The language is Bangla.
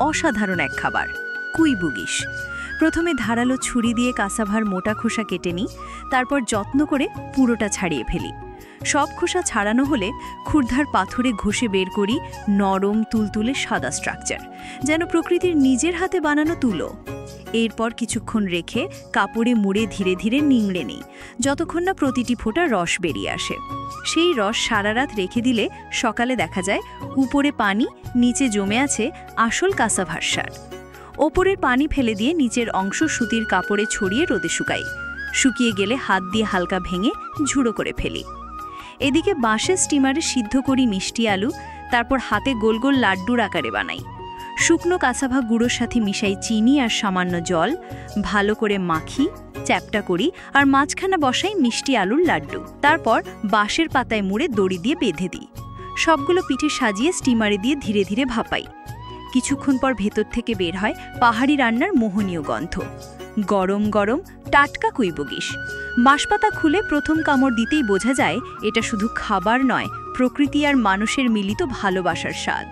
অসাধারণ এক খাবার কুইবুগিস। প্রথমে ধারালো ছুরি দিয়ে কাসাভার মোটা খোসা কেটে নিই, তারপর যত্ন করে পুরোটা ছাড়িয়ে ফেলি। সব খোসা ছাড়ানো হলে ক্ষুরধার পাথরে ঘষে বের করি নরম তুলতুলে সাদা স্ট্রাকচার, যেন প্রকৃতির নিজের হাতে বানানো তুলো। এরপর কিছুক্ষণ রেখে কাপড়ে মুড়ে ধীরে ধীরে নিংড়ে নিই, যতক্ষণ না প্রতিটি ফোঁটা রস বেরিয়ে আসে। সেই রস সারা রাত রেখে দিলে সকালে দেখা যায় উপরে পানি, নিচে জমে আছে আসল কাসাভার সার। ওপরের পানি ফেলে দিয়ে নিচের অংশ সুতির কাপড়ে ছড়িয়ে রোদে শুকাই। শুকিয়ে গেলে হাত দিয়ে হালকা ভেঙে ঝুড়ো করে ফেলি। এদিকে বাঁশের স্টিমারে সিদ্ধ করি মিষ্টি আলু, তারপর হাতে গোল গোল লাড্ডুর আকারে বানাই। শুকনো কাসাভা গুঁড়োর সাথে মিশাই চিনি আর সামান্য জল, ভালো করে মাখি, চ্যাপটা করি আর মাঝখানে বসাই মিষ্টি আলুর লাড্ডু। তারপর বাঁশের পাতায় মুড়ে দড়ি দিয়ে বেঁধে দিই। সবগুলো পিঠে সাজিয়ে স্টিমারে দিয়ে ধীরে ধীরে ভাপাই। কিছুক্ষণ পর ভেতর থেকে বের হয় পাহাড়ি রান্নার মোহনীয় গন্ধ, গরম গরম টাটকা কুইবুগিস। বাঁশপাতা খুলে প্রথম কামড় দিতেই বোঝা যায় এটা শুধু খাবার নয়, প্রকৃতি আর মানুষের মিলিত ভালোবাসার স্বাদ।